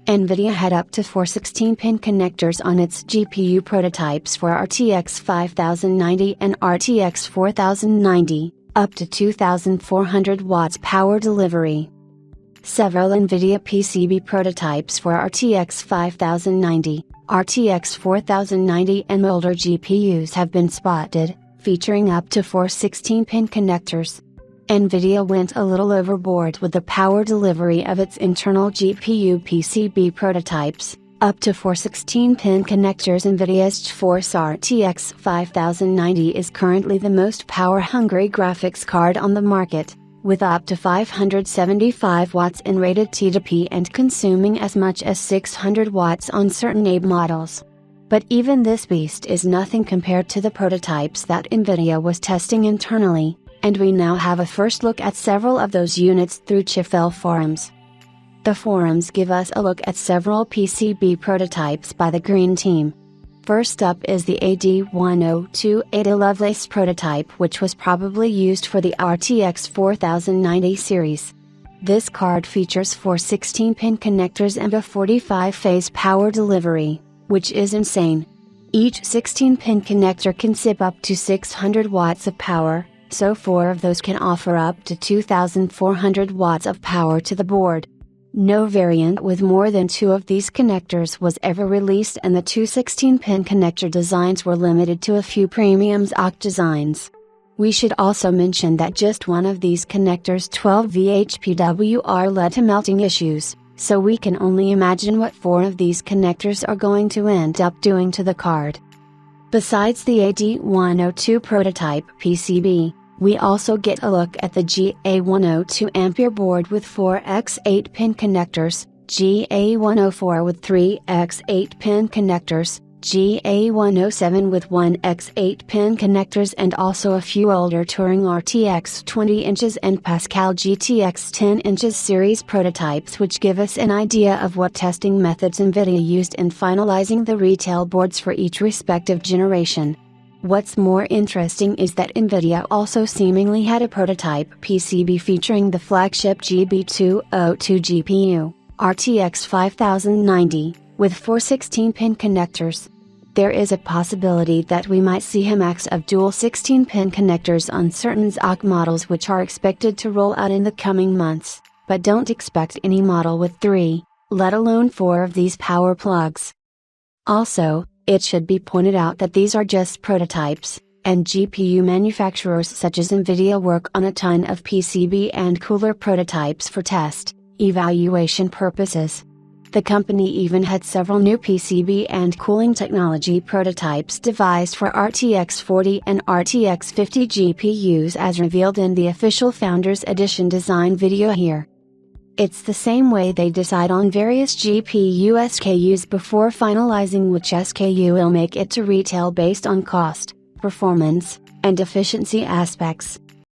NVIDIA had up to 4 16-pin connectors on its GPU prototypes for RTX 5090 and RTX 4090, up to 2400 watts power delivery. Several NVIDIA PCB prototypes for RTX 5090, RTX 4090 and older GPUs have been spotted, featuring up to 4 16-pin connectors. NVIDIA went a little overboard with the power delivery of its internal GPU PCB prototypes, up to 4 16-pin connectors. NVIDIA's GeForce RTX 5090 is currently the most power-hungry graphics card on the market, with up to 575 watts in rated T2P and consuming as much as 600 watts on certain A models. But even this beast is nothing compared to the prototypes that NVIDIA was testing internally, and we now have a first look at several of those units through GeForce forums. The forums give us a look at several PCB prototypes by the Green team. First up is the AD1028 Lovelace prototype, which was probably used for the RTX 4090 series. This card features 4 16-pin connectors and a 45-phase power delivery, which is insane. Each 16-pin connector can sip up to 600 watts of power, so 4 of those can offer up to 2400 watts of power to the board. No variant with more than 2 of these connectors was ever released, and the 2 16-pin connector designs were limited to a few premium OC designs. We should also mention that just one of these connectors 12 VHPWR led to melting issues, so we can only imagine what 4 of these connectors are going to end up doing to the card. Besides the AD102 prototype PCB, we also get a look at the GA102 Ampere board with 4 x 8-pin connectors, GA104 with 3 x 8-pin connectors, GA107 with 1 x 8-pin connectors, and also a few older Turing RTX 20 inches and Pascal GTX 10 inches series prototypes, which give us an idea of what testing methods NVIDIA used in finalizing the retail boards for each respective generation. What's more interesting is that NVIDIA also seemingly had a prototype PCB featuring the flagship GB202 GPU, RTX 5090, with 4 16-pin connectors. There is a possibility that we might see a max of dual 16-pin connectors on certain OC models, which are expected to roll out in the coming months, but don't expect any model with 3, let alone 4 of these power plugs. Also, it should be pointed out that these are just prototypes, and GPU manufacturers such as NVIDIA work on a ton of PCB and cooler prototypes for test, evaluation purposes. The company even had several new PCB and cooling technology prototypes devised for RTX 40 and RTX 50 GPUs, as revealed in the official Founders Edition design video here. It's the same way they decide on various GPU SKUs before finalizing which SKU will make it to retail based on cost, performance, and efficiency aspects.